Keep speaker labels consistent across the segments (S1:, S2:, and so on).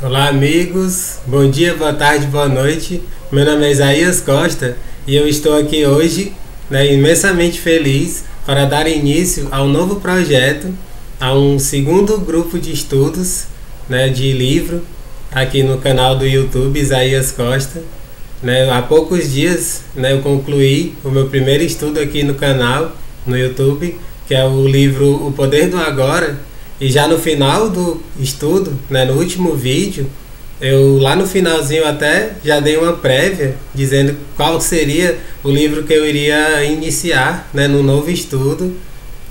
S1: Olá, amigos, bom dia, boa tarde, boa noite. Meu nome é Isaías Costa e eu estou aqui hoje, imensamente feliz para dar início a um novo projeto, a um segundo grupo de estudos, de livro aqui no canal do YouTube Isaías Costa. Há poucos dias, eu concluí o meu primeiro estudo aqui no canal, no YouTube, que é o livro O Poder do Agora. E já no final do estudo, no último vídeo, eu lá no finalzinho até já dei uma prévia dizendo qual seria o livro que eu iria iniciar, no novo estudo.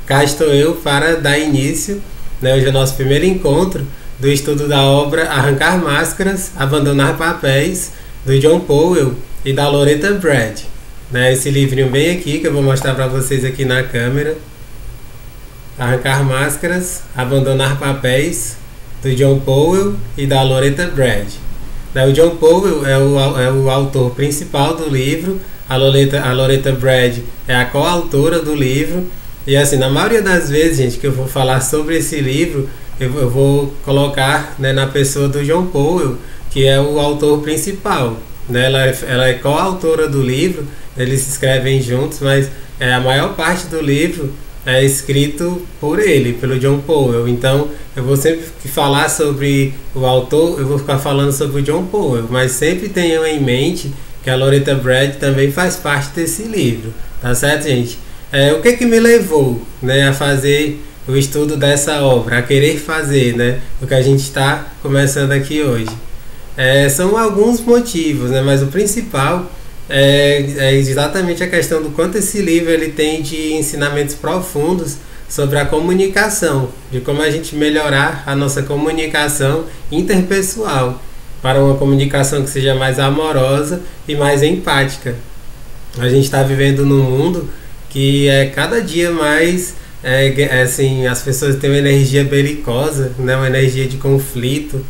S1: Cá estou eu para dar início, hoje é o nosso primeiro encontro do estudo da obra Arrancar Máscaras, Abandonar Papéis, do John Powell e da Loretta Brad. Esse livrinho bem aqui que eu vou mostrar para vocês aqui na câmera. Arrancar Máscaras, Abandonar Papéis, do John Powell e da Loretta Brad. O John Powell é o autor principal do livro, a Loretta Brad é a coautora do livro. E assim, na maioria das vezes, gente, que eu vou falar sobre esse livro, eu vou colocar na pessoa do John Powell, que é o autor principal. Ela é coautora do livro, eles se escrevem juntos, mas a maior parte do livro é escrito por ele, pelo John Powell. Então eu vou sempre que falar sobre o autor, eu vou ficar falando sobre o John Powell, mas sempre tenham em mente que a Loretta Brad também faz parte desse livro, tá certo, gente? O que me levou a fazer o estudo dessa obra, a querer fazer o que a gente está começando aqui hoje? São alguns motivos, mas o principal é exatamente a questão do quanto esse livro ele tem de ensinamentos profundos sobre a comunicação, de como a gente melhorar a nossa comunicação interpessoal para uma comunicação que seja mais amorosa e mais empática. A gente está vivendo num mundo que cada dia mais assim, as pessoas têm uma energia belicosa, uma energia de conflito.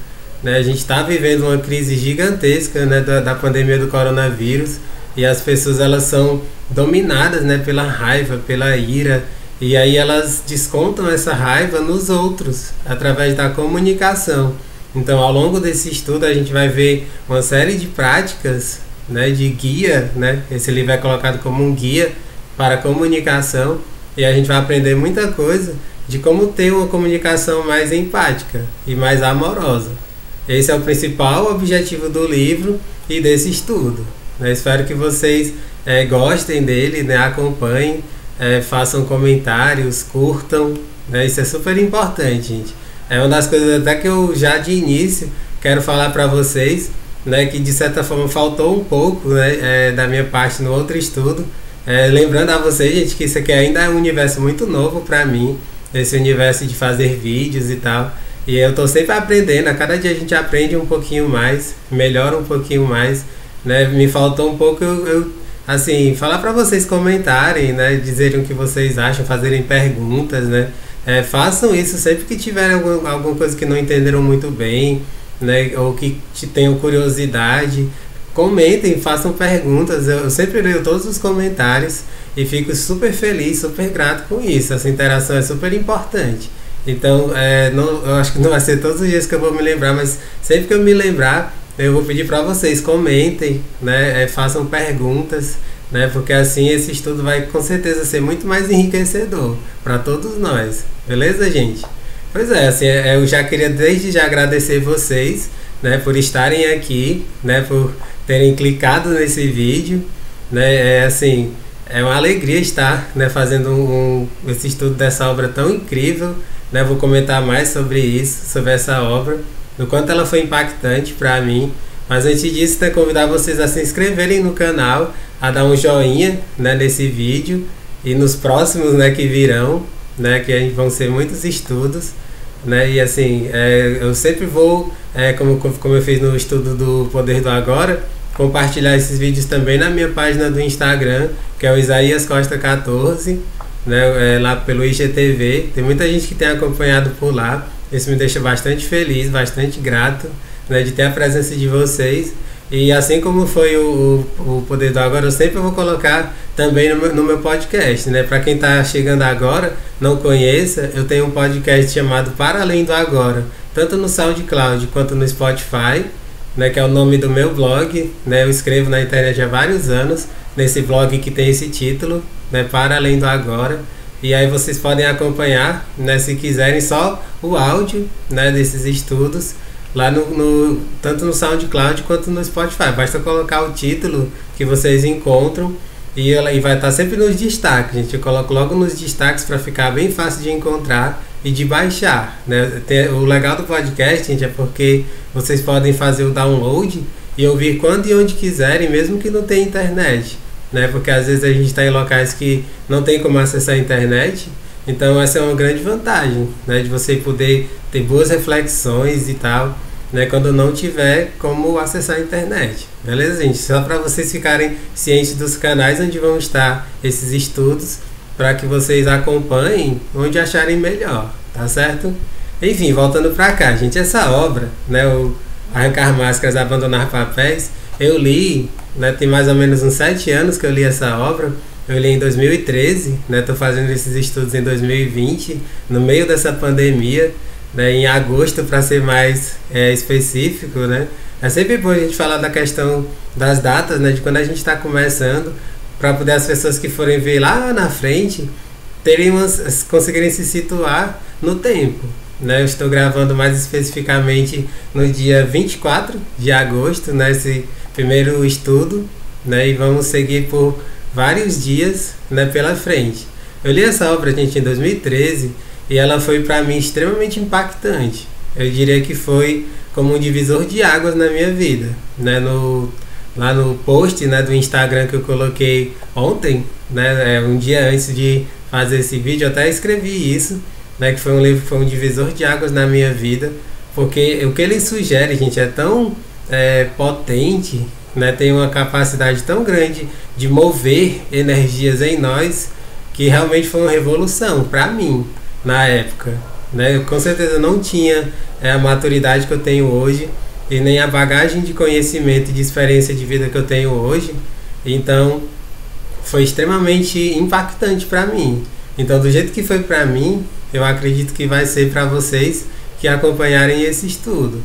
S1: A gente está vivendo uma crise gigantesca da pandemia do coronavírus, e as pessoas elas são dominadas pela raiva, pela ira, e aí elas descontam essa raiva nos outros através da comunicação. Então, ao longo desse estudo a gente vai ver uma série de práticas de guia, esse livro é colocado como um guia para a comunicação, e a gente vai aprender muita coisa de como ter uma comunicação mais empática e mais amorosa. Esse é o principal objetivo do livro e desse estudo. Espero que vocês gostem dele, acompanhem, façam comentários, curtam. Isso é super importante, gente. É uma das coisas até que eu já de início quero falar para vocês, que de certa forma faltou um pouco da minha parte no outro estudo. Lembrando a vocês, gente, que isso aqui ainda é um universo muito novo para mim, esse universo de fazer vídeos e tal. E eu estou sempre aprendendo, a cada dia a gente aprende um pouquinho mais, melhora um pouquinho mais, Me faltou um pouco assim, falar para vocês comentarem, dizerem o que vocês acham, fazerem perguntas, façam isso sempre que tiverem alguma coisa que não entenderam muito bem, ou que tenham curiosidade, comentem, façam perguntas. Eu sempre leio todos os comentários e fico super feliz, super grato com isso. Essa interação é super importante. Então, eu acho que não vai ser todos os dias que eu vou me lembrar, mas sempre que eu me lembrar, eu vou pedir para vocês comentem, façam perguntas, porque assim esse estudo vai com certeza ser muito mais enriquecedor para todos nós, beleza, gente? Pois assim, eu já queria desde já agradecer vocês, por estarem aqui, por terem clicado nesse vídeo, assim, é uma alegria estar fazendo esse estudo dessa obra tão incrível. Vou comentar mais sobre isso, sobre essa obra, do quanto ela foi impactante para mim. Mas antes disso, convidar vocês a se inscreverem no canal, a dar um joinha nesse vídeo e nos próximos que virão, que vão ser muitos estudos. E assim, eu sempre vou, como eu fiz no estudo do Poder do Agora, compartilhar esses vídeos também na minha página do Instagram, que é o Isaías Costa 14. Lá pelo IGTV, tem muita gente que tem acompanhado por lá. Isso me deixa bastante feliz, bastante grato de ter a presença de vocês. E assim como foi o Poder do Agora, eu sempre vou colocar também no meu podcast, Para quem está chegando agora, não conheça, eu tenho um podcast chamado Para Além do Agora, tanto no SoundCloud quanto no Spotify, né, que é o nome do meu blog, né, eu escrevo na internet há vários anos, nesse blog que tem esse título, né, Para Além do Agora, e aí vocês podem acompanhar, né, se quiserem, só o áudio, né, desses estudos, lá tanto no SoundCloud quanto no Spotify. Basta colocar o título que vocês encontram e vai estar sempre nos destaques. Gente, eu coloco logo nos destaques para ficar bem fácil de encontrar e de baixar, né? O legal do podcast, gente, é porque vocês podem fazer o download e ouvir quando e onde quiserem, mesmo que não tenha internet, né? Porque às vezes a gente está em locais que não tem como acessar a internet. Então essa é uma grande vantagem, né, de você poder ter boas reflexões e tal, né, quando não tiver como acessar a internet. Beleza, gente? Só para vocês ficarem cientes dos canais onde vão estar esses estudos, para que vocês acompanhem onde acharem melhor, tá certo? Enfim, voltando para cá, gente, essa obra, né, o Arrancar Máscaras, Abandonar Papéis, eu li, né, tem mais ou menos uns 7 anos que eu li essa obra. Eu li em 2013, né? Tô fazendo esses estudos em 2020, no meio dessa pandemia, né? Em agosto, para ser mais específico, né? É sempre bom a gente falar da questão das datas, né? De quando a gente está começando, para poder as pessoas que forem ver lá na frente conseguirem se situar no tempo, né? Eu estou gravando mais especificamente no dia 24 de agosto, né? Esse primeiro estudo, né? E vamos seguir por vários dias, né, pela frente. Eu li essa obra, gente, em 2013 e ela foi para mim extremamente impactante. Eu diria que foi como um divisor de águas na minha vida, né? Lá no post, né, do Instagram que eu coloquei ontem, né, um dia antes de fazer esse vídeo, eu até escrevi isso, né, que foi um livro, foi um divisor de águas na minha vida, porque o que ele sugere, gente, é tão potente, né, tem uma capacidade tão grande de mover energias em nós, que realmente foi uma revolução para mim na época, né? Eu com certeza não tinha a maturidade que eu tenho hoje e nem a bagagem de conhecimento e de experiência de vida que eu tenho hoje, então foi extremamente impactante para mim. Então, do jeito que foi para mim, eu acredito que vai ser para vocês que acompanharem esse estudo.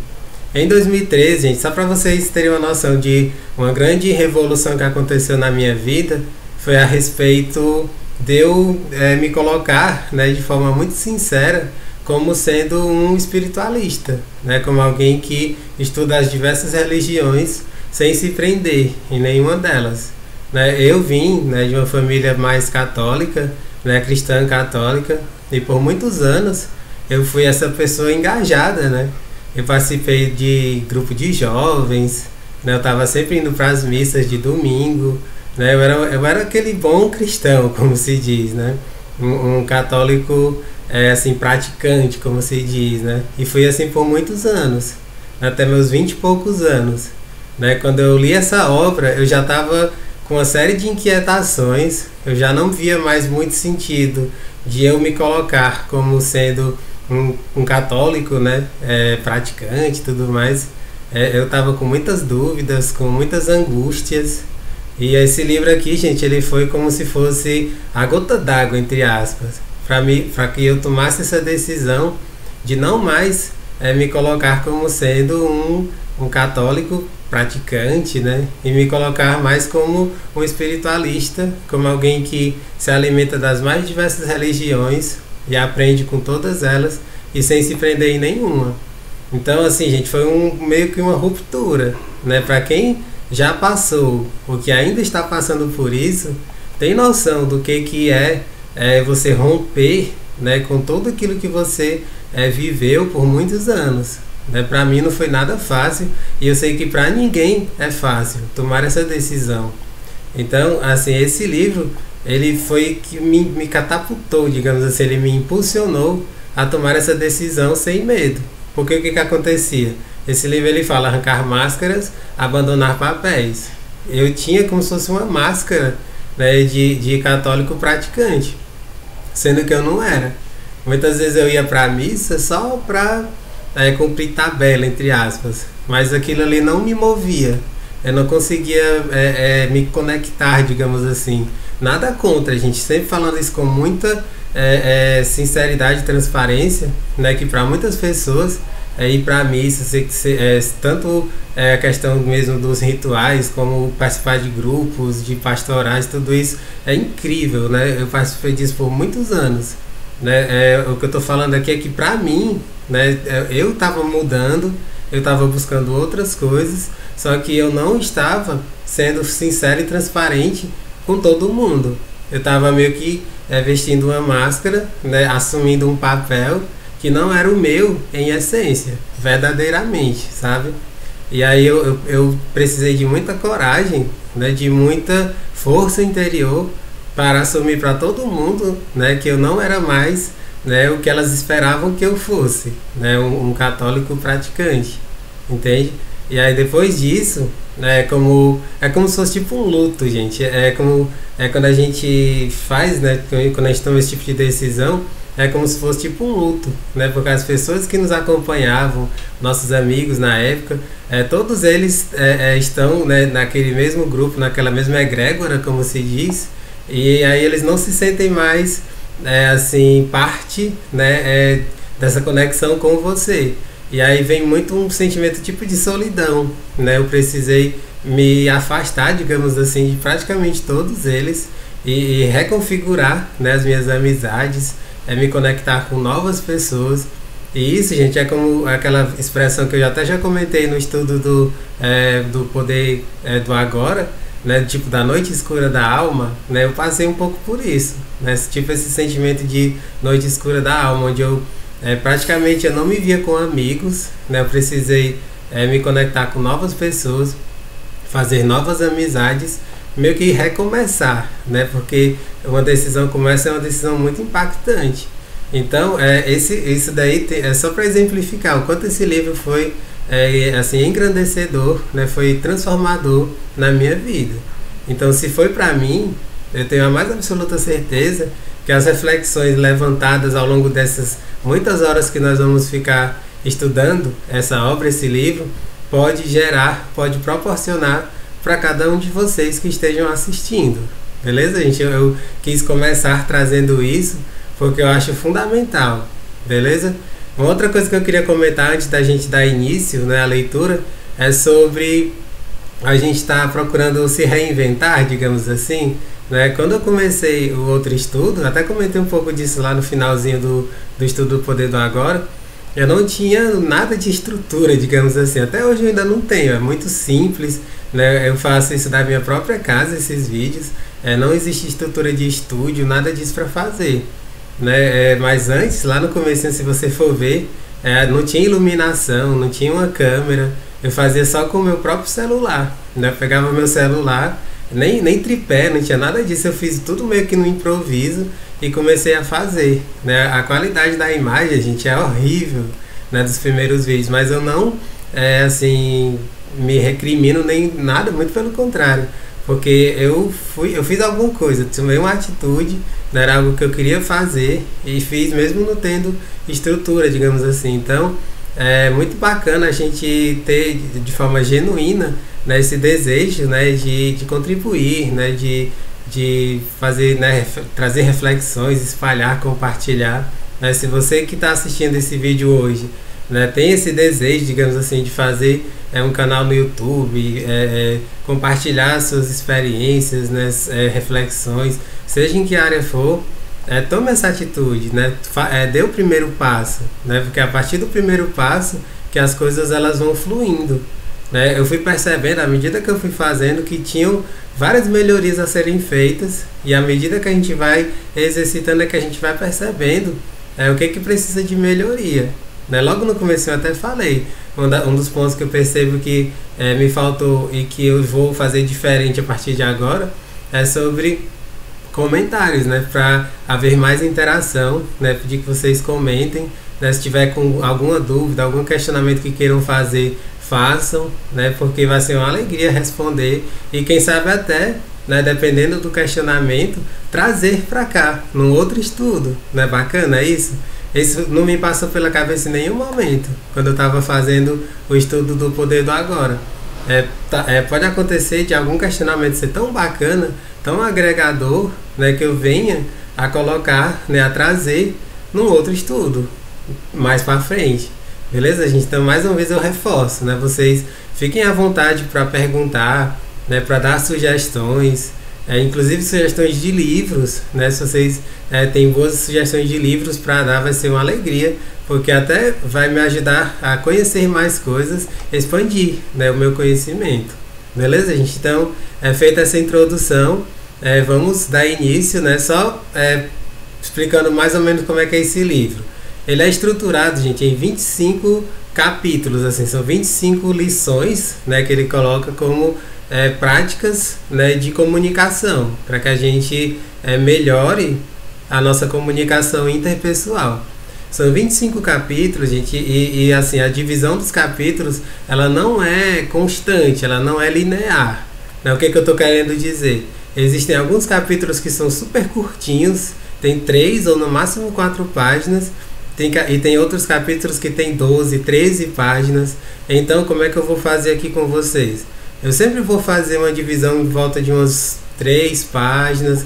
S1: Em 2013, gente, só para vocês terem uma noção de uma grande revolução que aconteceu na minha vida, foi a respeito de eu me colocar, né, de forma muito sincera como sendo um espiritualista, né, como alguém que estuda as diversas religiões sem se prender em nenhuma delas. Né? Eu vim, né, de uma família mais católica, né, cristã católica, e por muitos anos eu fui essa pessoa engajada, né? Eu participei de grupo de jovens, né? Eu estava sempre indo para as missas de domingo, né? Eu era aquele bom cristão, como se diz, né? Um católico assim, praticante, como se diz, né? E fui assim por muitos anos, até meus 20 e poucos anos, né? Quando eu li essa obra, eu já estava com uma série de inquietações, eu já não via mais muito sentido de eu me colocar como sendo um católico, né, praticante e tudo mais. Eu estava com muitas dúvidas, com muitas angústias, e esse livro aqui, gente, ele foi como se fosse a gota d'água, entre aspas, para que eu tomasse essa decisão de não mais me colocar como sendo um católico praticante, né, e me colocar mais como um espiritualista, como alguém que se alimenta das mais diversas religiões e aprende com todas elas e sem se prender em nenhuma. Então, assim, gente, foi meio que uma ruptura, né? Para quem já passou ou que ainda está passando por isso, tem noção do que é você romper, né, com tudo aquilo que você viveu por muitos anos. Né? Para mim não foi nada fácil e eu sei que para ninguém é fácil tomar essa decisão. Então, assim, esse livro, ele foi que me catapultou, digamos assim, ele me impulsionou a tomar essa decisão sem medo. Porque o que acontecia? Esse livro ele fala arrancar máscaras, abandonar papéis. Eu tinha como se fosse uma máscara, né, de católico praticante, sendo que eu não era. Muitas vezes eu ia para a missa só para cumprir tabela, entre aspas, mas aquilo ali não me movia. Eu não conseguia me conectar, digamos assim. Nada contra, a gente sempre falando isso com muita sinceridade e transparência, né, que para muitas pessoas ir para missa, tanto a questão mesmo dos rituais, como participar de grupos, de pastorais, tudo isso é incrível, né? Eu participei disso por muitos anos, né? O que eu estou falando aqui é que para mim, né, eu estava mudando, eu estava buscando outras coisas, só que eu não estava sendo sincero e transparente com todo mundo. Eu estava meio que vestindo uma máscara, né, assumindo um papel que não era o meu em essência, verdadeiramente, sabe? E aí eu precisei de muita coragem, né, de muita força interior para assumir para todo mundo, né, que eu não era mais, né, o que elas esperavam que eu fosse, né, um católico praticante, entende? E aí depois disso, é como se fosse tipo um luto, gente. É quando a gente faz, né, quando a gente toma esse tipo de decisão, é como se fosse tipo um luto, né? Porque as pessoas que nos acompanhavam, nossos amigos na época, todos eles estão, né, naquele mesmo grupo, naquela mesma egrégora, como se diz, e aí eles não se sentem mais assim parte, né, dessa conexão com você. E aí vem muito um sentimento tipo de solidão, né? Eu precisei me afastar, digamos assim, de praticamente todos eles e reconfigurar, né, as minhas amizades, me conectar com novas pessoas. E isso, gente, é como aquela expressão que eu até já comentei no estudo do poder do agora, né, tipo da noite escura da alma, né? Eu passei um pouco por isso, né? Tipo esse sentimento de noite escura da alma, onde eu praticamente eu não me via com amigos, né? Eu precisei me conectar com novas pessoas, fazer novas amizades, meio que recomeçar, né? Porque uma decisão como essa é uma decisão muito impactante. Então, isso daí é só para exemplificar o quanto esse livro foi assim engrandecedor, né? Foi transformador na minha vida. Então, se foi para mim, eu tenho a mais absoluta certeza que as reflexões levantadas ao longo dessas muitas horas que nós vamos ficar estudando essa obra, esse livro, pode proporcionar para cada um de vocês que estejam assistindo. Beleza, gente? Eu quis começar trazendo isso porque eu acho fundamental. Beleza? Uma outra coisa que eu queria comentar antes da gente dar início, né, à leitura é sobre a gente estar procurando se reinventar, digamos assim. Né? Quando eu comecei o outro estudo, até comentei um pouco disso lá no finalzinho do estudo do Poder do Agora, eu não tinha nada de estrutura, digamos assim. Até hoje eu ainda não tenho, é muito simples, né? Eu faço isso da minha própria casa, esses vídeos. Não existe estrutura de estúdio, nada disso para fazer. Né? Mas antes, lá no começo, se você for ver, não tinha iluminação, não tinha uma câmera. Eu fazia só com o meu próprio celular. Né? Eu pegava meu celular, nem tripé, não tinha nada disso. Eu fiz tudo meio que no improviso e comecei a fazer. Né? A qualidade da imagem, gente, é horrível, né, dos primeiros vídeos, mas eu não assim me recrimino nem nada, muito pelo contrário, porque eu fiz alguma coisa, tomei uma atitude, né, era algo que eu queria fazer e fiz mesmo não tendo estrutura, digamos assim. Então é muito bacana a gente ter de forma genuína, né, esse desejo, né, de contribuir, né, de fazer, né, trazer reflexões, espalhar, compartilhar. Né? Se você que está assistindo esse vídeo hoje, né, tem esse desejo, digamos assim, de fazer um canal no YouTube, compartilhar suas experiências, né, reflexões, seja em que área for, tome essa atitude, né, dê o primeiro passo, né, porque a partir do primeiro passo que as coisas elas vão fluindo. Né? Eu fui percebendo, à medida que eu fui fazendo, que tinham várias melhorias a serem feitas, e à medida que a gente vai exercitando é que a gente vai percebendo o que precisa de melhoria. Né? Logo no começo eu até falei, um dos pontos que eu percebo que me faltou e que eu vou fazer diferente a partir de agora é sobre comentários, né? Para haver mais interação, né? Pedir que vocês comentem, né? Se tiver com alguma dúvida, algum questionamento que queiram fazer, façam, né? Porque vai ser uma alegria responder e quem sabe até, né, dependendo do questionamento, trazer para cá, num outro estudo. Não é bacana isso? Isso não me passou pela cabeça em nenhum momento, quando eu estava fazendo o estudo do Poder do Agora. Pode acontecer de algum questionamento ser tão bacana, tão agregador, né, que eu venha a colocar, né, a trazer num outro estudo, mais para frente. Beleza, gente? Então, mais uma vez eu reforço, né? Vocês fiquem à vontade para perguntar, né? Para dar sugestões, inclusive sugestões de livros, né? Se vocês têm boas sugestões de livros para dar, vai ser uma alegria, porque até vai me ajudar a conhecer mais coisas, expandir, né, o meu conhecimento. Beleza, gente? Então, feita essa introdução, vamos dar início, né? Só explicando mais ou menos como é que é esse livro. Ele é estruturado, gente, em 25 capítulos, assim, são 25 lições, né, que ele coloca como práticas, né, de comunicação, para que a gente melhore a nossa comunicação interpessoal. São 25 capítulos, gente, e assim, a divisão dos capítulos, ela não é constante, ela não é linear. Né? O que eu estou querendo dizer? Existem alguns capítulos que são super curtinhos, tem 3 ou no máximo 4 páginas, e tem outros capítulos que tem 12, 13 páginas. Então, como é que eu vou fazer aqui com vocês? Eu sempre vou fazer uma divisão em volta de umas 3 páginas,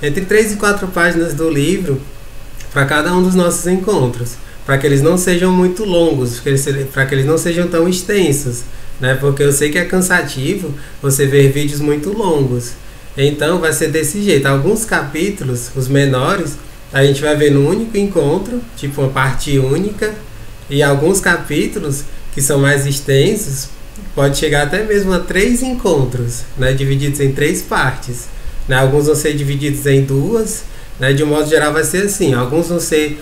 S1: entre 3 e 4 páginas do livro, para cada um dos nossos encontros, para que eles não sejam muito longos, para que eles não sejam tão extensos, né? Porque eu sei que é cansativo você ver vídeos muito longos. Então, vai ser desse jeito. Alguns capítulos, os menores, a gente vai ver no único encontro, tipo uma parte única, e alguns capítulos que são mais extensos, pode chegar até mesmo a 3 encontros, né, divididos em 3 partes. Né, alguns vão ser divididos em 2, né, de um modo geral vai ser assim, alguns vão ser,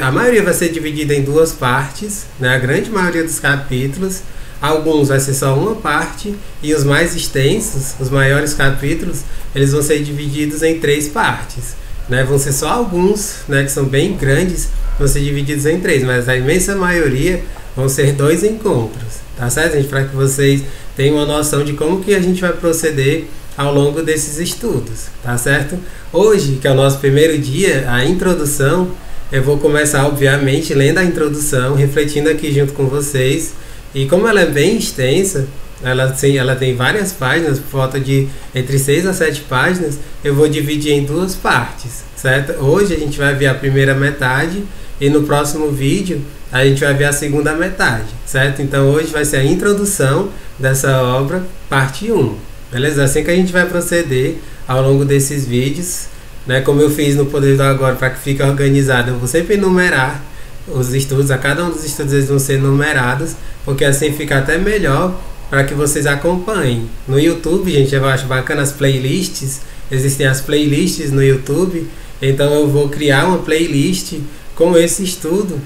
S1: a maioria vai ser dividida em 2 partes, né, a grande maioria dos capítulos, alguns vai ser só uma parte, e os mais extensos, os maiores capítulos, eles vão ser divididos em 3 partes. Né, vão ser só alguns, né, que são bem grandes, vão ser divididos em 3, mas a imensa maioria vão ser 2 encontros, tá certo, gente? Para que vocês tenham uma noção de como que a gente vai proceder ao longo desses estudos, tá certo? Hoje, que é o nosso primeiro dia, a introdução, eu vou começar, obviamente, lendo a introdução, refletindo aqui junto com vocês, e como ela é bem extensa, ela tem várias páginas, por volta de entre 6 a 7 páginas, eu vou dividir em 2 partes, certo? Hoje a gente vai ver a primeira metade e no próximo vídeo a gente vai ver a segunda metade, certo? Então hoje vai ser a introdução dessa obra, parte 1, beleza? Assim que a gente vai proceder ao longo desses vídeos, né? Como eu fiz no Poder do Agora, para que fique organizado, eu vou sempre numerar os estudos, a cada um dos estudos eles vão ser numerados, porque assim fica até melhor para que vocês acompanhem. No YouTube, gente, eu acho bacana as playlists, existem as playlists no YouTube, então eu vou criar uma playlist com esse estudo,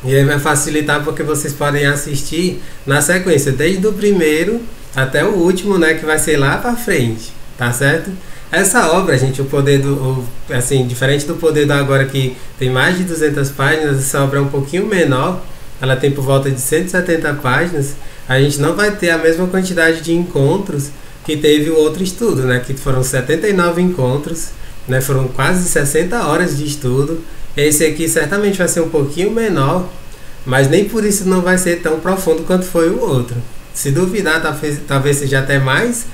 S1: e aí vai facilitar porque vocês podem assistir na sequência, desde o primeiro até o último, né, que vai ser lá para frente, tá certo? Essa obra, gente, assim, diferente do Poder do Agora, que tem mais de 200 páginas, essa obra é um pouquinho menor, ela tem por volta de 170 páginas, a gente não vai ter a mesma quantidade de encontros que teve o outro estudo, né? Que foram 79 encontros, né? Foram quase 60 horas de estudo. Esse aqui certamente vai ser um pouquinho menor, mas nem por isso não vai ser tão profundo quanto foi o outro. Se duvidar, talvez seja até mais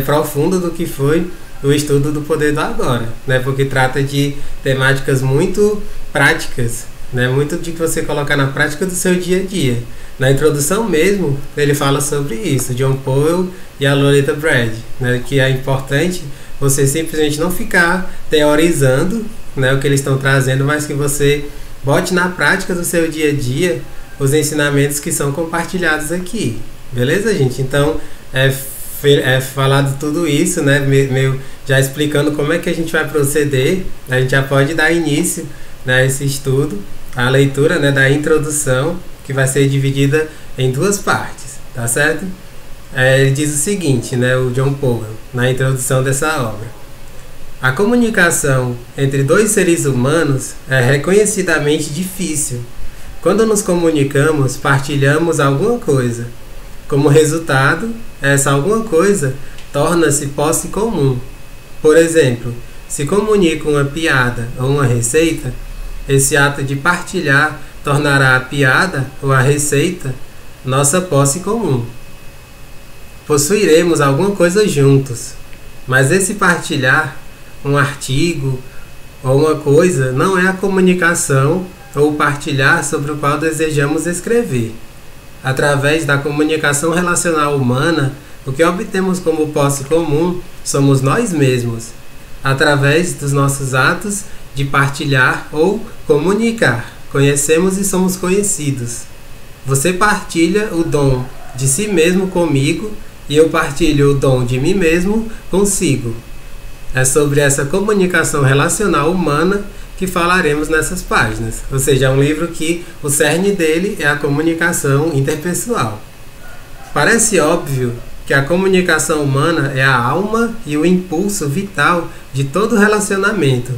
S1: profundo do que foi o estudo do Poder do Agora, né? Porque trata de temáticas muito práticas, né? Muito de que você colocar na prática do seu dia a dia. Na introdução mesmo, ele fala sobre isso, John Powell e a Loretta Brad, né, que é importante você simplesmente não ficar teorizando, né, o que eles estão trazendo, mas que você bote na prática do seu dia a dia os ensinamentos que são compartilhados aqui. Beleza, gente? Então, falado tudo isso, né, já explicando como é que a gente vai proceder, a gente já pode dar início, né, a esse estudo, a leitura, né, da introdução, que vai ser dividida em 2 partes, tá certo? Ele diz o seguinte, né, o John Powell, na introdução dessa obra: a comunicação entre 2 seres humanos é reconhecidamente difícil. Quando nos comunicamos, partilhamos alguma coisa. Como resultado, essa alguma coisa torna-se posse comum. Por exemplo, se comunica uma piada ou uma receita, esse ato de partilhar tornará a piada ou a receita nossa posse comum. Possuiremos alguma coisa juntos, mas esse partilhar, um artigo ou uma coisa, não é a comunicação ou partilhar sobre o qual desejamos escrever. através da comunicação relacional humana, o que obtemos como posse comum somos nós mesmos, através dos nossos atos de partilhar ou comunicar. Conhecemos e somos conhecidos. Você partilha o dom de si mesmo comigo e eu partilho o dom de mim mesmo consigo. É sobre essa comunicação relacional humana que falaremos nessas páginas. Ou seja, é um livro que o cerne dele é a comunicação interpessoal. Parece óbvio que a comunicação humana é a alma e o impulso vital de todo relacionamento.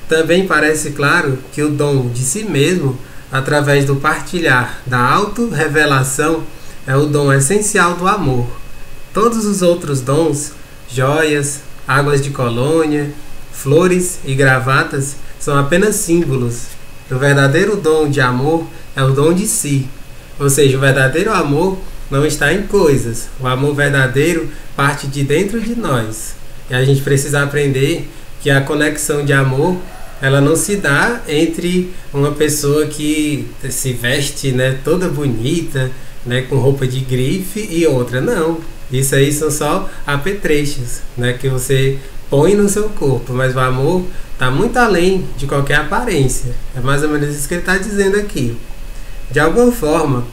S1: Também parece claro que o dom de si mesmo, através do partilhar da auto-revelação, é o dom essencial do amor. Todos os outros dons, joias, águas de colônia, flores e gravatas, são apenas símbolos. O verdadeiro dom de amor é o dom de si. Ou seja, o verdadeiro amor não está em coisas. O amor verdadeiro parte de dentro de nós. E a gente precisa aprender que a conexão de amor, ela não se dá entre uma pessoa que se veste, né, toda bonita, né, com roupa de grife e outra. Não. Isso aí são só apetrechos, né, que você põe no seu corpo. Mas o amor está muito além de qualquer aparência. É mais ou menos isso que ele está dizendo aqui. De alguma forma,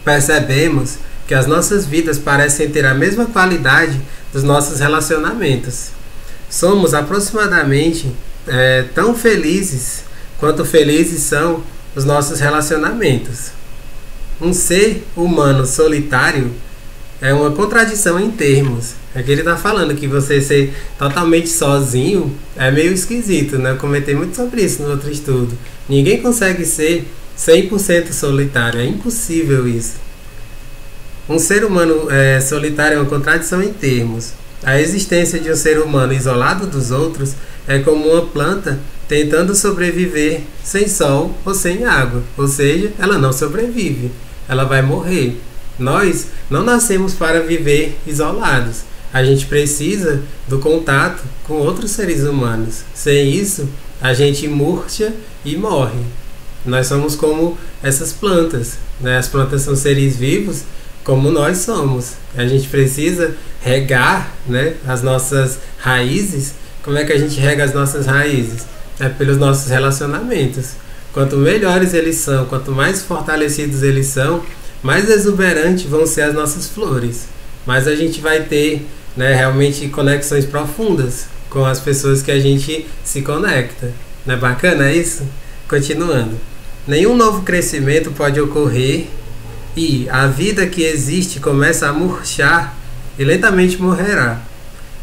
S1: percebemos que as nossas vidas parecem ter a mesma qualidade dos nossos relacionamentos. Somos aproximadamente tão felizes quanto felizes são os nossos relacionamentos. Um ser humano solitário é uma contradição em termos. Aqui ele está falando que você ser totalmente sozinho é meio esquisito, né? Eu comentei muito sobre isso no outro estudo. Ninguém consegue ser 100% solitário, é impossível isso. Um ser humano solitário é uma contradição em termos. A existência de um ser humano isolado dos outros é como uma planta tentando sobreviver sem sol ou sem água. Ou seja, ela não sobrevive, ela vai morrer. Nós não nascemos para viver isolados. A gente precisa do contato com outros seres humanos. Sem isso, a gente murcha e morre. Nós somos como essas plantas, né? As plantas são seres vivos como nós somos. A gente precisa regar, né, as nossas raízes. Como é que a gente rega as nossas raízes? É pelos nossos relacionamentos. Quanto melhores eles são, quanto mais fortalecidos eles são, mais exuberantes vão ser as nossas flores. Mais a gente vai ter, né, realmente conexões profundas com as pessoas que a gente se conecta. Não é bacana isso? Continuando. Nenhum novo crescimento pode ocorrer e a vida que existe começa a murchar e lentamente morrerá.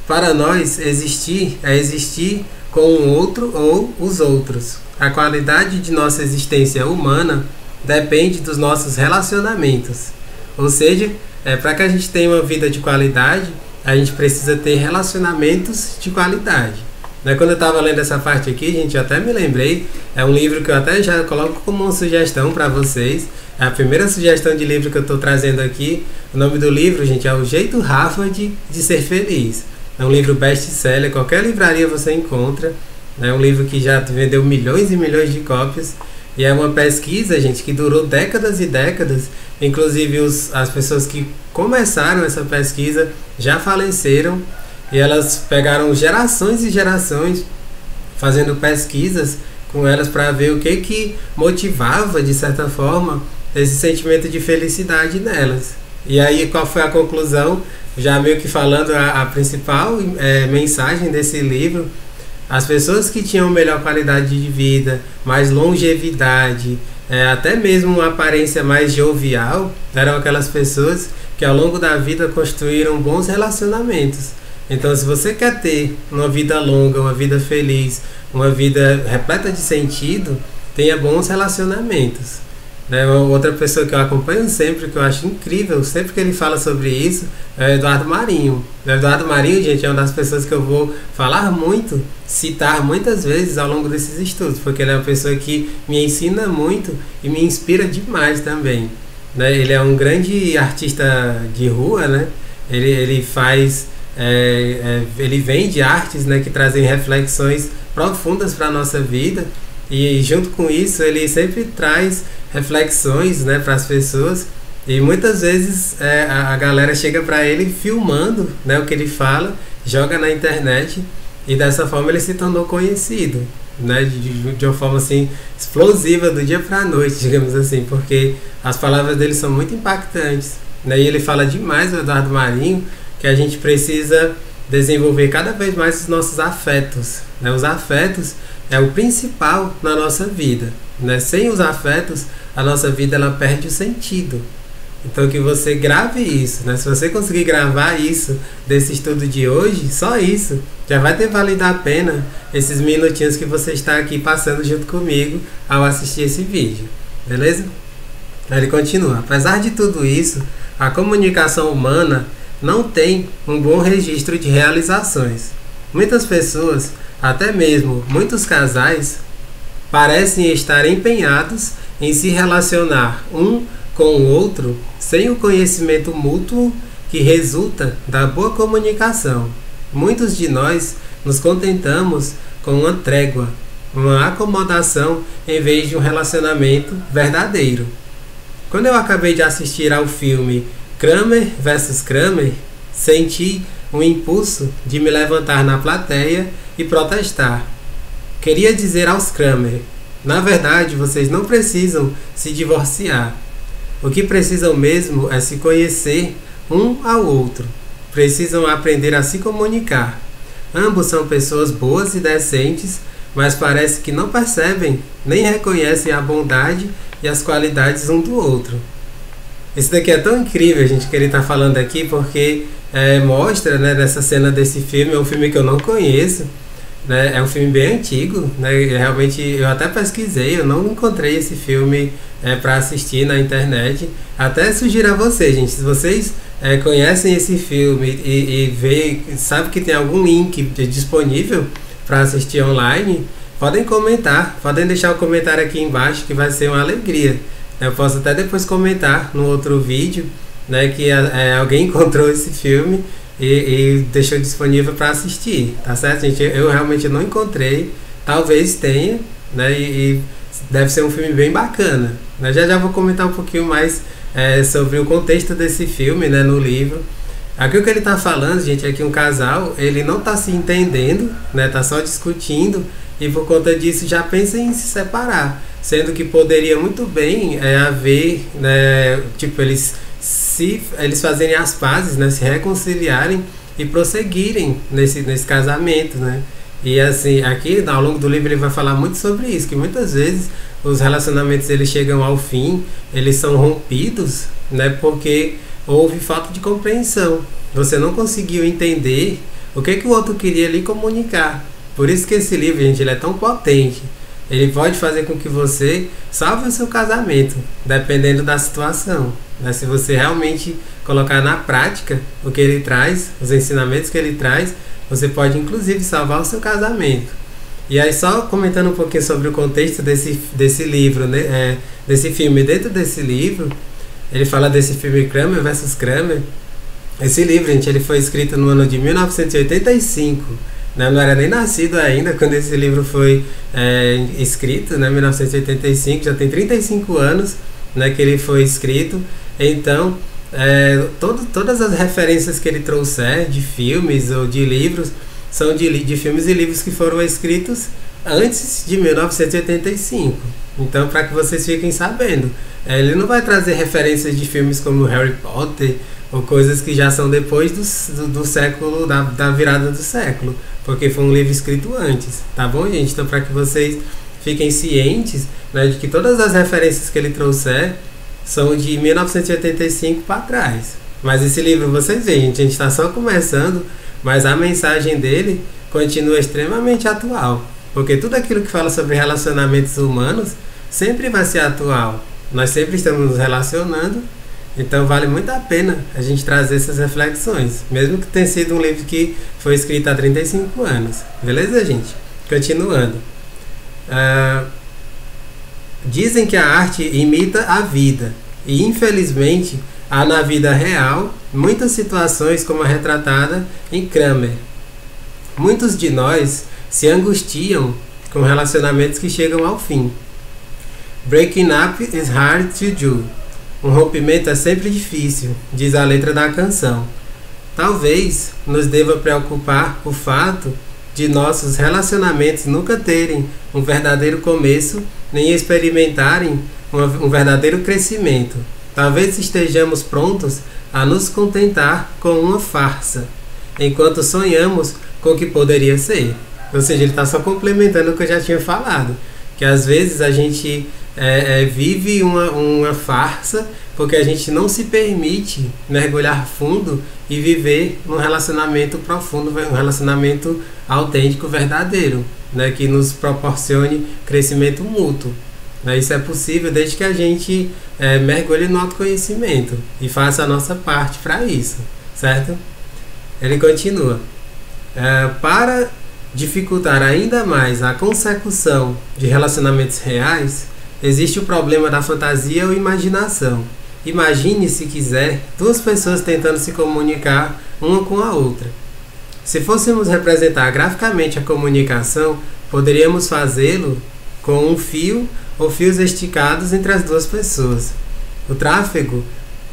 S1: Para nós, existir é existir com um outro ou os outros. A qualidade de nossa existência humana depende dos nossos relacionamentos. Ou seja, para que a gente tenha uma vida de qualidade, a gente precisa ter relacionamentos de qualidade. Quando eu estava lendo essa parte aqui, gente, eu até me lembrei, é um livro que eu até já coloco como uma sugestão para vocês. É a primeira sugestão de livro que eu estou trazendo aqui. O nome do livro, gente, é O Jeito Harvard de Ser Feliz. É um livro best-seller, qualquer livraria você encontra. É um livro que já vendeu milhões e milhões de cópias. E é uma pesquisa, gente, que durou décadas e décadas. Inclusive as pessoas que começaram essa pesquisa já faleceram. E elas pegaram gerações e gerações fazendo pesquisas com elas para ver o que motivava, de certa forma, esse sentimento de felicidade nelas. E aí, qual foi a conclusão? Já meio que falando a principal mensagem desse livro: as pessoas que tinham melhor qualidade de vida, mais longevidade, até mesmo uma aparência mais jovial, eram aquelas pessoas que ao longo da vida construíram bons relacionamentos. Então, se você quer ter uma vida longa, uma vida feliz, uma vida repleta de sentido, tenha bons relacionamentos. Outra pessoa que eu acompanho sempre, que eu acho incrível, sempre que ele fala sobre isso, é o Eduardo Marinho. O Eduardo Marinho, gente, é uma das pessoas que eu vou falar muito, citar muitas vezes ao longo desses estudos, porque ele é uma pessoa que me ensina muito e me inspira demais também. Ele é um grande artista de rua, né? Ele faz... ele vende artes, né, que trazem reflexões profundas para a nossa vida, e junto com isso ele sempre traz reflexões, né, para as pessoas E muitas vezes a galera chega pra ele filmando, né, o que ele fala, joga na internet e dessa forma ele se tornou conhecido, né, de uma forma assim explosiva do dia pra noite, digamos assim, porque as palavras dele são muito impactantes, né, e ele fala demais, o Eduardo Marinho, que a gente precisa desenvolver cada vez mais os nossos afetos, né, os afetos é o principal na nossa vida, né, sem os afetos a nossa vida ela perde o sentido. Então que você grave isso, né? Se você conseguir gravar isso desse estudo de hoje, só isso, já vai ter valido a pena esses minutinhos que você está aqui passando junto comigo ao assistir esse vídeo, beleza? Ele continua, apesar de tudo isso, a comunicação humana não tem um bom registro de realizações. Muitas pessoas, até mesmo muitos casais, parecem estar empenhados em se relacionar um com o outro sem o conhecimento mútuo que resulta da boa comunicação. Muitos de nós nos contentamos com uma trégua, uma acomodação em vez de um relacionamento verdadeiro. Quando eu acabei de assistir ao filme Kramer vs Kramer, senti um impulso de me levantar na plateia e protestar. Queria dizer aos Kramer, na verdade vocês não precisam se divorciar. O que precisam mesmo é se conhecer um ao outro. Precisam aprender a se comunicar. Ambos são pessoas boas e decentes, mas parece que não percebem nem reconhecem a bondade e as qualidades um do outro. Isso daqui é tão incrível, gente, que ele está falando aqui, porque mostra, né, nessa cena desse filme, é um filme que eu não conheço, né, é um filme bem antigo, né, realmente eu até pesquisei, eu não encontrei esse filme para assistir na internet. Até sugiro a vocês, gente, se vocês conhecem esse filme e sabe que tem algum link disponível para assistir online, podem comentar, podem deixar o comentário aqui embaixo, que vai ser uma alegria. Eu posso até depois comentar no outro vídeo, né, que alguém encontrou esse filme e deixou disponível para assistir, tá certo, gente? Eu realmente não encontrei, talvez tenha, né, e deve ser um filme bem bacana, né? Já vou comentar um pouquinho mais sobre o contexto desse filme, né, no livro. Aqui o que ele está falando, gente, é que um casal, ele não está se entendendo, né, tá só discutindo e por conta disso já pensa em se separar, sendo que poderia muito bem haver, né, tipo, eles fazerem as pazes, né, se reconciliarem e prosseguirem nesse casamento, né? E assim, aqui ao longo do livro ele vai falar muito sobre isso, que muitas vezes os relacionamentos eles chegam ao fim, eles são rompidos, né, porque houve falta de compreensão. Você não conseguiu entender o que o outro queria lhe comunicar. Por isso que esse livro, gente, ele é tão potente. Ele pode fazer com que você salve o seu casamento, dependendo da situação, né? Se você realmente colocar na prática o que ele traz, os ensinamentos que ele traz, você pode inclusive salvar o seu casamento. E aí, só comentando um pouquinho sobre o contexto desse livro, né? Desse filme. Dentro desse livro, ele fala desse filme Kramer vs Kramer. Esse livro, gente, ele foi escrito no ano de 1985. Né? Não era nem nascido ainda quando esse livro foi escrito, né? 1985, já tem 35 anos, né, que ele foi escrito. Então, todas as referências que ele trouxer de filmes ou de livros são de filmes e livros que foram escritos antes de 1985. Então, para que vocês fiquem sabendo, ele não vai trazer referências de filmes como Harry Potter ou coisas que já são depois do século, da virada do século, porque foi um livro escrito antes, tá bom, gente? Então, para que vocês fiquem cientes, né, de que todas as referências que ele trouxer são de 1985 para trás. Mas esse livro, vocês veem, gente, a gente está só começando, mas a mensagem dele continua extremamente atual, porque tudo aquilo que fala sobre relacionamentos humanos sempre vai ser atual. Nós sempre estamos nos relacionando, então vale muito a pena a gente trazer essas reflexões, mesmo que tenha sido um livro que foi escrito há 35 anos. Beleza, gente? Continuando. Dizem que a arte imita a vida, e infelizmente há na vida real muitas situações como a retratada em Kramer. Muitos de nós se angustiam com relacionamentos que chegam ao fim. Breaking up is hard to do. Um rompimento é sempre difícil, diz a letra da canção. Talvez nos deva preocupar o fato de nossos relacionamentos nunca terem um verdadeiro começo, nem experimentarem um verdadeiro crescimento. Talvez estejamos prontos a nos contentar com uma farsa, enquanto sonhamos com o que poderia ser. Ou seja, ele está só complementando o que eu já tinha falado, que às vezes a gente vive uma farsa porque a gente não se permite mergulhar fundo e viver um relacionamento profundo, um relacionamento autêntico, verdadeiro, né, que nos proporcione crescimento mútuo. Isso é possível desde que a gente mergulhe no autoconhecimento e faça a nossa parte para isso, certo? Ele continua. Para dificultar ainda mais a consecução de relacionamentos reais, existe o problema da fantasia ou imaginação. Imagine, se quiser, duas pessoas tentando se comunicar uma com a outra. Se fôssemos representar graficamente a comunicação, poderíamos fazê-lo com um fio ou fios esticados entre as duas pessoas. O tráfego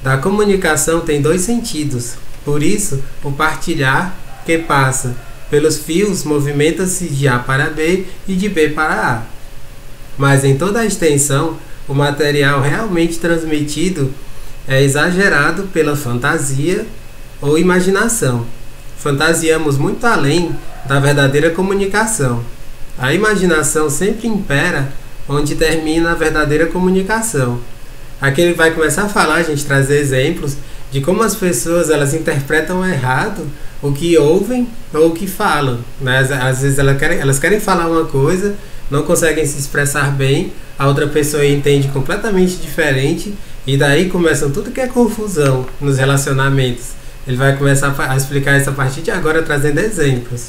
S1: da comunicação tem dois sentidos. Por isso, o partilhar, que passa pelos fios, movimenta-se de A para B e de B para A. Mas em toda a extensão, o material realmente transmitido é exagerado pela fantasia ou imaginação. Fantasiamos muito além da verdadeira comunicação. A imaginação sempre impera onde termina a verdadeira comunicação. Aqui ele vai começar a falar, a gente trazer exemplos de como as pessoas elas interpretam errado o que ouvem ou o que falam, né? Às vezes elas querem falar uma coisa, não conseguem se expressar bem, a outra pessoa entende completamente diferente e daí começam tudo que é confusão nos relacionamentos. Ele vai começar a explicar isso a partir de agora, trazendo exemplos.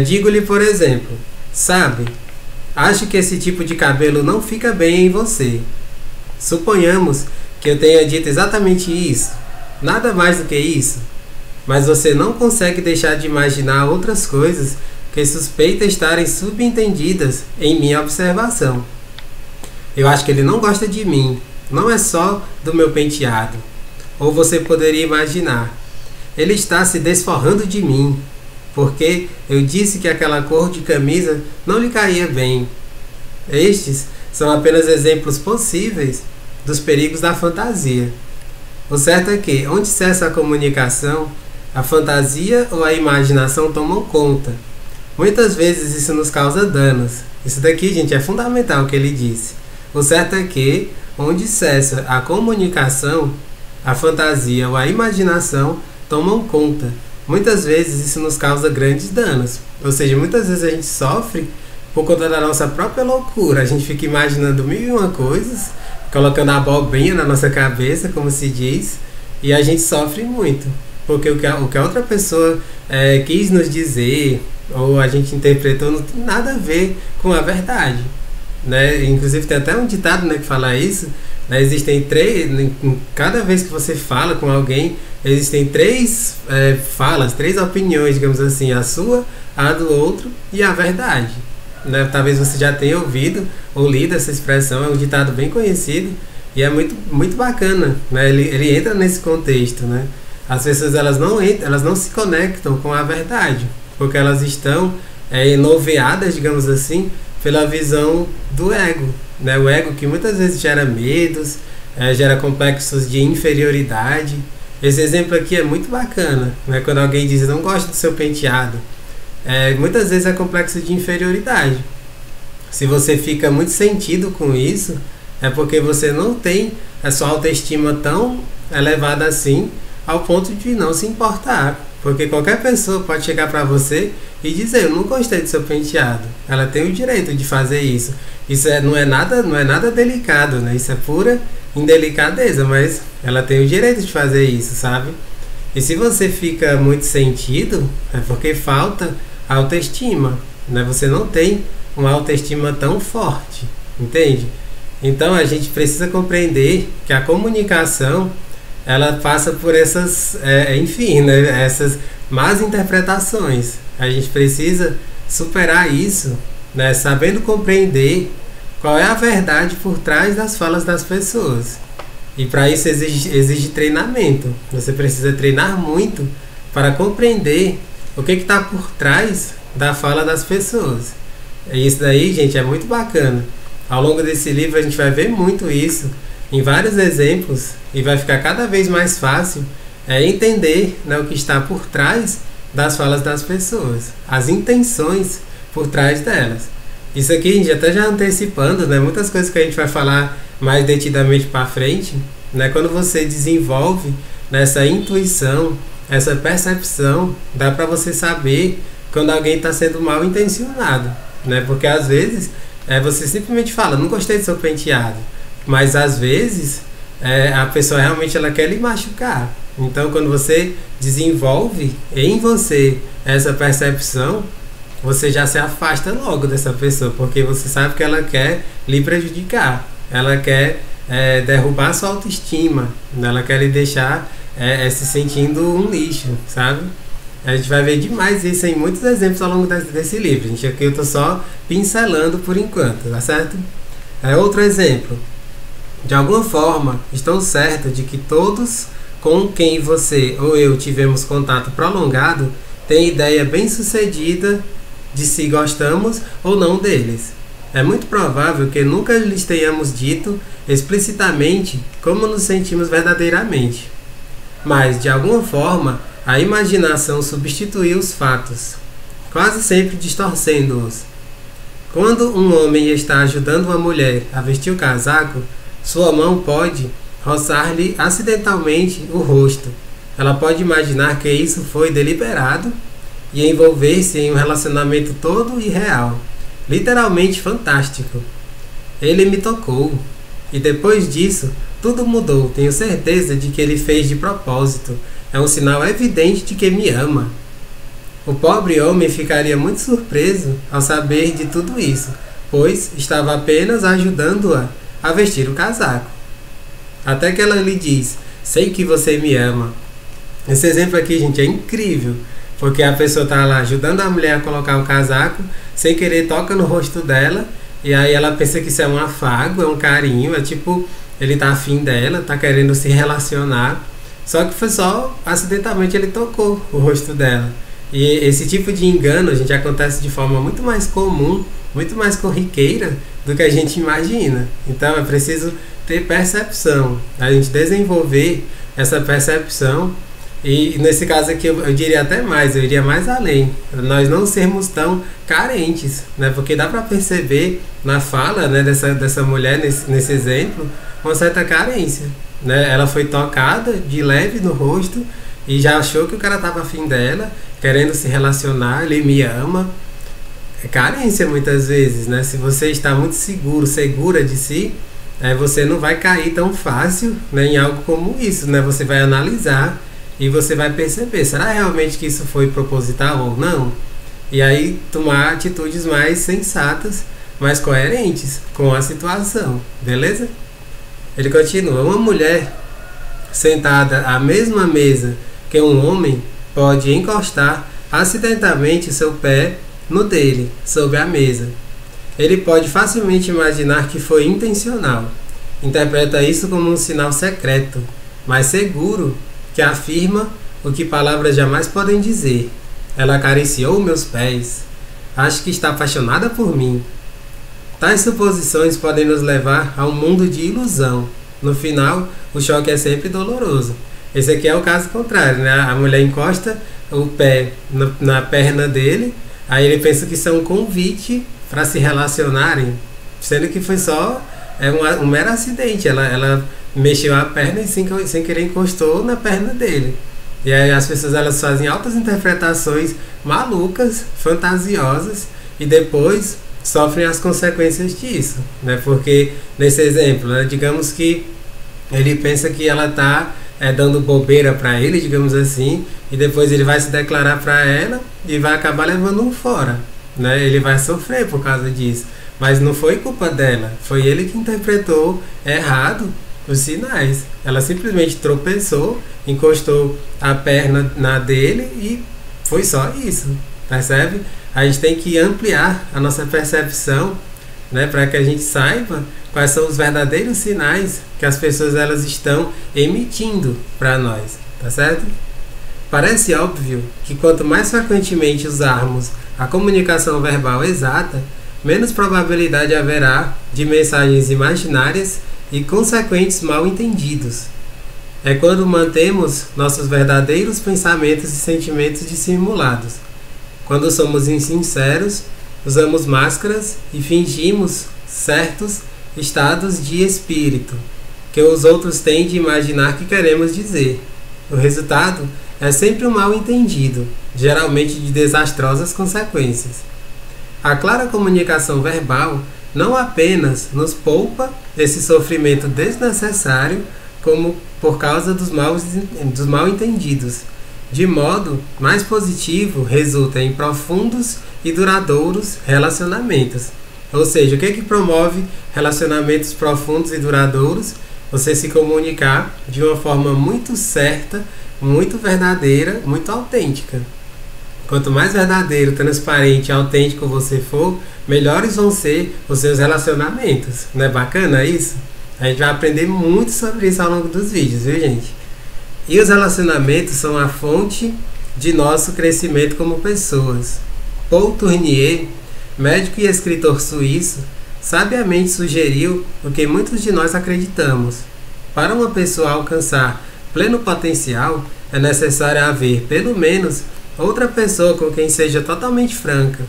S1: Digo-lhe, por exemplo, sabe, acho que esse tipo de cabelo não fica bem em você. Suponhamos que eu tenha dito exatamente isso, nada mais do que isso, mas você não consegue deixar de imaginar outras coisas que suspeita estarem subentendidas em minha observação. Eu acho que ele não gosta de mim, não é só do meu penteado. Ou você poderia imaginar, ele está se desforrando de mim, porque eu disse que aquela cor de camisa não lhe caía bem. Estes são apenas exemplos possíveis dos perigos da fantasia. O certo é que, onde cessa a comunicação, a fantasia ou a imaginação tomam conta. Muitas vezes isso nos causa danos. Isso daqui, gente, é fundamental o que ele disse. O certo é que, onde cessa a comunicação, a fantasia ou a imaginação tomam conta. Muitas vezes isso nos causa grandes danos. Ou seja, muitas vezes a gente sofre por conta da nossa própria loucura. A gente fica imaginando mil e uma coisas, colocando a abobrinha na nossa cabeça, como se diz, e a gente sofre muito. Porque o que a outra pessoa quis nos dizer, ou a gente interpretou, não tem nada a ver com a verdade, né? Inclusive tem até um ditado, né, que fala isso, né? Existem três, cada vez que você fala com alguém, existem três falas, três opiniões, digamos assim, a sua, a do outro e a verdade, né? Talvez você já tenha ouvido ou lido essa expressão, é um ditado bem conhecido e é muito, muito bacana, né? Ele entra nesse contexto, né? As pessoas elas não se conectam com a verdade, porque elas estão enoveadas, digamos assim, pela visão do ego, né? O ego que muitas vezes gera medos, gera complexos de inferioridade. Esse exemplo aqui é muito bacana, né? Quando alguém diz, não gosto do seu penteado, muitas vezes é complexo de inferioridade. Se você fica muito sentido com isso, é porque você não tem a sua autoestima tão elevada assim, ao ponto de não se importar. Porque qualquer pessoa pode chegar para você e dizer, eu não gostei do seu penteado. Ela tem o direito de fazer isso. Isso não é nada delicado, né? Isso é pura indelicadeza, mas ela tem o direito de fazer isso, sabe? E se você fica muito sentido, é porque falta autoestima, né? Você não tem uma autoestima tão forte, entende? Então a gente precisa compreender que a comunicação ela passa por essas, enfim, né, essas más interpretações. A gente precisa superar isso, né, sabendo compreender qual é a verdade por trás das falas das pessoas. E para isso exige treinamento. Você precisa treinar muito para compreender o que está por trás da fala das pessoas. E isso daí, gente, é muito bacana. Ao longo desse livro a gente vai ver muito isso em vários exemplos e vai ficar cada vez mais fácil entender, né, o que está por trás das falas das pessoas, as intenções por trás delas. Isso aqui a gente até já antecipando, né, muitas coisas que a gente vai falar mais detidamente para frente, né, quando você desenvolve nessa intuição, essa percepção, dá para você saber quando alguém está sendo mal intencionado, né, porque às vezes você simplesmente fala, não gostei do seu penteado, mas às vezes a pessoa realmente ela quer lhe machucar. Então quando você desenvolve em você essa percepção, você já se afasta logo dessa pessoa, porque você sabe que ela quer lhe prejudicar, ela quer derrubar sua autoestima, ela quer lhe deixar se sentindo um lixo, sabe? A gente vai ver demais isso em muitos exemplos ao longo desse livro. Gente, aqui eu estou só pincelando por enquanto, tá certo? Outro exemplo. De alguma forma, estou certo de que todos com quem você ou eu tivemos contato prolongado têm ideia bem sucedida de se gostamos ou não deles. É muito provável que nunca lhes tenhamos dito explicitamente como nos sentimos verdadeiramente. Mas, de alguma forma, a imaginação substituiu os fatos, quase sempre distorcendo-os. Quando um homem está ajudando uma mulher a vestir o casaco, sua mão pode roçar-lhe acidentalmente o rosto. Ela pode imaginar que isso foi deliberado e envolver-se em um relacionamento todo irreal, literalmente fantástico. Ele me tocou, e depois disso, tudo mudou. Tenho certeza de que ele fez de propósito. É um sinal evidente de que me ama. O pobre homem ficaria muito surpreso ao saber de tudo isso, pois estava apenas ajudando-a a vestir o casaco. Até que ela lhe diz, sei que você me ama. Esse exemplo aqui, gente, é incrível, porque a pessoa está lá ajudando a mulher a colocar o casaco, sem querer toca no rosto dela, e aí ela pensa que isso é um afago, é um carinho, é tipo, ele tá afim dela, tá querendo se relacionar, só que foi só, acidentalmente ele tocou o rosto dela. E esse tipo de engano, gente, acontece de forma muito mais comum, muito mais corriqueira do que a gente imagina. Então é preciso ter percepção, a gente desenvolver essa percepção. E nesse caso aqui eu diria até mais, eu iria mais além, nós não sermos tão carentes, né? Porque dá para perceber na fala, né, dessa mulher nesse exemplo uma certa carência, né? Ela foi tocada de leve no rosto e já achou que o cara estava afim dela, querendo se relacionar, ele me ama. É carência muitas vezes, né? Se você está muito segura de si, você não vai cair tão fácil, né, em algo como isso, né? Você vai analisar e você vai perceber, será realmente que isso foi proposital ou não? E aí tomar atitudes mais sensatas, mais coerentes com a situação, beleza? Ele continua, uma mulher sentada à mesma mesa que um homem pode encostar acidentalmente seu pé no dele, sobre a mesa. Ele pode facilmente imaginar que foi intencional. Interpreta isso como um sinal secreto, mas seguro, que afirma o que palavras jamais podem dizer. Ela acariciou meus pés. Acho que está apaixonada por mim. Tais suposições podem nos levar a um mundo de ilusão. No final, o choque é sempre doloroso. Esse aqui é o caso contrário, né? A mulher encosta o pé na perna dele, aí ele pensa que isso é um convite para se relacionarem, sendo que foi só um mero acidente. Ela mexeu a perna e sem querer encostou na perna dele. E aí as pessoas elas fazem altas interpretações malucas, fantasiosas, e depois sofrem as consequências disso, né? Porque nesse exemplo, né, digamos que ele pensa que ela está dando bobeira para ele, digamos assim, e depois ele vai se declarar para ela e vai acabar levando um fora, né? Ele vai sofrer por causa disso, mas não foi culpa dela, foi ele que interpretou errado os sinais. Ela simplesmente tropeçou, encostou a perna na dele e foi só isso, percebe? A gente tem que ampliar a nossa percepção né, para que a gente saiba quais são os verdadeiros sinais que as pessoas elas estão emitindo para nós, tá certo? Parece óbvio que quanto mais frequentemente usarmos a comunicação verbal exata, menos probabilidade haverá de mensagens imaginárias e consequentes mal-entendidos. É quando mantemos nossos verdadeiros pensamentos e sentimentos dissimulados. Quando somos insinceros, usamos máscaras e fingimos certos estados de espírito que os outros têm de imaginar que queremos dizer. O resultado é sempre um mal-entendido, geralmente de desastrosas consequências. A clara comunicação verbal não apenas nos poupa esse sofrimento desnecessário, como por causa dos mal-entendidos. De modo mais positivo, resulta em profundos e duradouros relacionamentos. Ou seja, o que promove relacionamentos profundos e duradouros? Você se comunicar de uma forma muito certa, muito verdadeira, muito autêntica. Quanto mais verdadeiro, transparente e autêntico você for, melhores vão ser os seus relacionamentos. Não é bacana isso? A gente vai aprender muito sobre isso ao longo dos vídeos, viu, gente? E os relacionamentos são a fonte de nosso crescimento como pessoas. Paul Tournier, médico e escritor suíço, sabiamente sugeriu o que muitos de nós acreditamos. Para uma pessoa alcançar pleno potencial, é necessário haver, pelo menos, outra pessoa com quem seja totalmente franca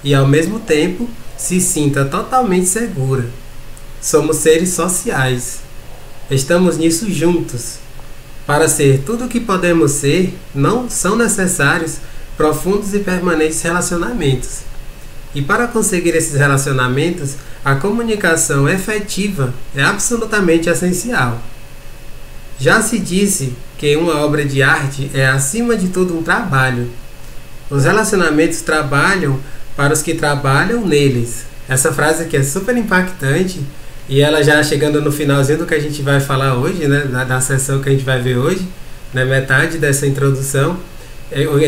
S1: e, ao mesmo tempo, se sinta totalmente segura. Somos seres sociais. Estamos nisso juntos. Para ser tudo o que podemos ser, não são necessários profundos e permanentes relacionamentos. E para conseguir esses relacionamentos, a comunicação efetiva é absolutamente essencial. Já se disse que uma obra de arte é, acima de tudo, um trabalho. Os relacionamentos trabalham para os que trabalham neles. Essa frase aqui é super impactante e ela já chegando no finalzinho do que a gente vai falar hoje, né, da sessão que a gente vai ver hoje, na metade dessa introdução, o que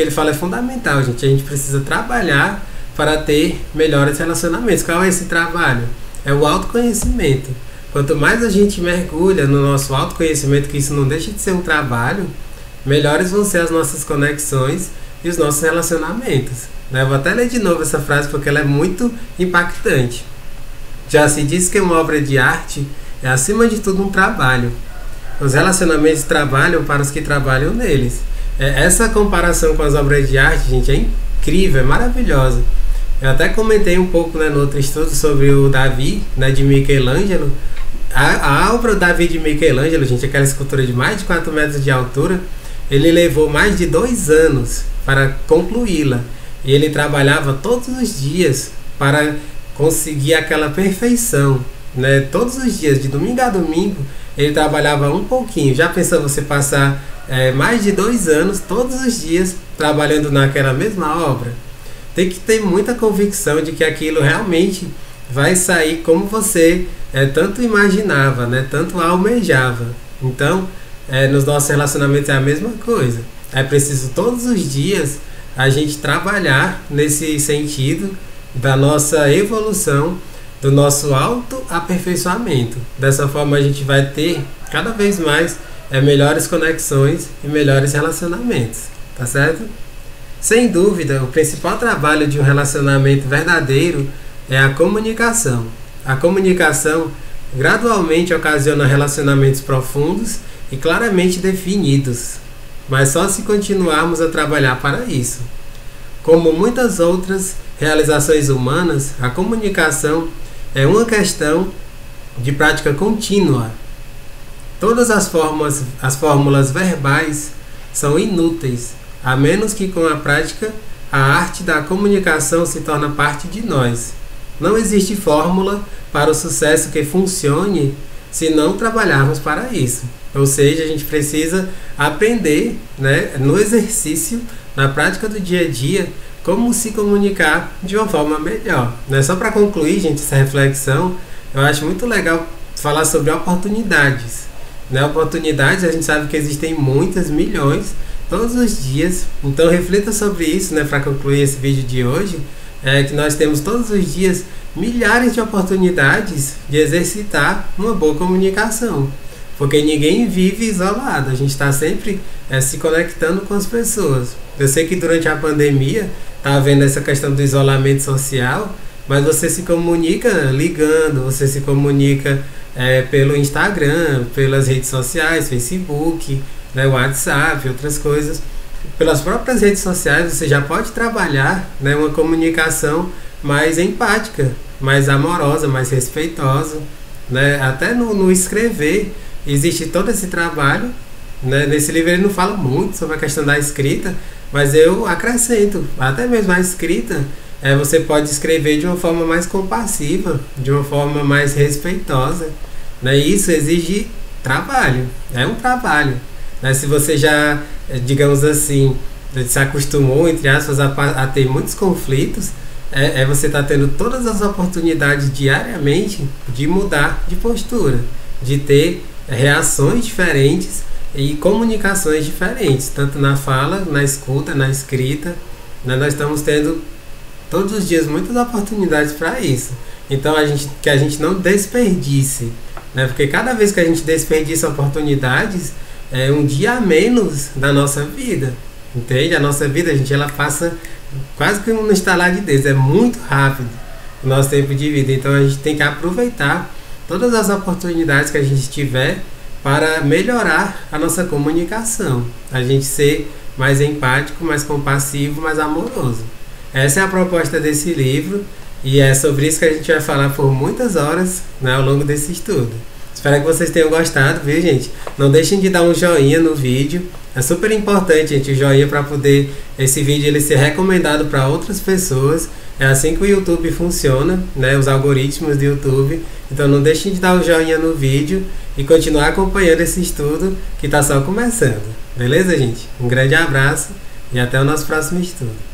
S1: ele fala é fundamental, gente. A gente precisa trabalhar para ter melhores relacionamentos. Qual é esse trabalho? É o autoconhecimento. Quanto mais a gente mergulha no nosso autoconhecimento, que isso não deixa de ser um trabalho, melhores vão ser as nossas conexões e os nossos relacionamentos. Eu vou até ler de novo essa frase porque ela é muito impactante. Já se diz que uma obra de arte é, acima de tudo, um trabalho. Os relacionamentos trabalham para os que trabalham neles. Essa comparação com as obras de arte, gente, é incrível, é maravilhosa. Eu até comentei um pouco, né, no outro estudo sobre o Davi, né, de Michelangelo. A obra Davi de Michelangelo, gente, aquela escultura de mais de 4 metros de altura, ele levou mais de 2 anos para concluí-la. E ele trabalhava todos os dias para conseguir aquela perfeição, né? Todos os dias, de domingo a domingo, ele trabalhava um pouquinho. Já pensou você passar mais de 2 anos, todos os dias, trabalhando naquela mesma obra? Tem que ter muita convicção de que aquilo realmente vai sair como você tanto imaginava, né? Tanto almejava. Então, nos nossos relacionamentos é a mesma coisa. É preciso todos os dias a gente trabalhar nesse sentido da nossa evolução, do nosso autoaperfeiçoamento. Dessa forma a gente vai ter cada vez mais melhores conexões e melhores relacionamentos, tá certo? Sem dúvida, o principal trabalho de um relacionamento verdadeiro é a comunicação. A comunicação gradualmente ocasiona relacionamentos profundos e claramente definidos, mas só se continuarmos a trabalhar para isso. Como muitas outras realizações humanas, a comunicação é uma questão de prática contínua. Todas as fórmulas verbais são inúteis, a menos que com a prática a arte da comunicação se torne parte de nós. Não existe fórmula para o sucesso que funcione se não trabalharmos para isso. Ou seja, a gente precisa aprender, né, no exercício, na prática do dia a dia, como se comunicar de uma forma melhor. Só para concluir, gente, essa reflexão, eu acho muito legal falar sobre oportunidades. Oportunidades, a gente sabe que existem muitas, milhões, todos os dias. Então reflita sobre isso, para concluir esse vídeo de hoje, que nós temos todos os dias milhares de oportunidades de exercitar uma boa comunicação. Porque ninguém vive isolado, a gente está sempre se conectando com as pessoas. Eu sei que durante a pandemia está havendo essa questão do isolamento social, mas você se comunica ligando, você se comunica pelo Instagram, pelas redes sociais, Facebook, né, WhatsApp, outras coisas. Pelas próprias redes sociais você já pode trabalhar, né, uma comunicação mais empática, mais amorosa, mais respeitosa, né? Até no escrever existe todo esse trabalho, né? Nesse livro ele não fala muito sobre a questão da escrita, mas eu acrescento, até mesmo a escrita, você pode escrever de uma forma mais compassiva, de uma forma mais respeitosa, né? Isso exige trabalho, é um trabalho, né? Se você já, digamos assim, se acostumou, entre aspas, a ter muitos conflitos, você está tendo todas as oportunidades diariamente de mudar de postura, de ter reações diferentes e comunicações diferentes, tanto na fala, na escuta, na escrita, né? Nós estamos tendo todos os dias muitas oportunidades para isso. Então que a gente não desperdice, né? Porque cada vez que a gente desperdiça oportunidades, é um dia a menos da nossa vida, entende? A nossa vida, gente, ela passa quase que no estalar de dedos, é muito rápido o nosso tempo de vida. Então a gente tem que aproveitar todas as oportunidades que a gente tiver para melhorar a nossa comunicação, a gente ser mais empático, mais compassivo, mais amoroso. Essa é a proposta desse livro e é sobre isso que a gente vai falar por muitas horas, né, ao longo desse estudo. Espero que vocês tenham gostado, viu, gente? Não deixem de dar um joinha no vídeo. É super importante, gente, o joinha para poder esse vídeo ele ser recomendado para outras pessoas. É assim que o YouTube funciona, né? Os algoritmos do YouTube. Então não deixem de dar o joinha no vídeo e continuar acompanhando esse estudo que está só começando. Beleza, gente? Um grande abraço e até o nosso próximo estudo.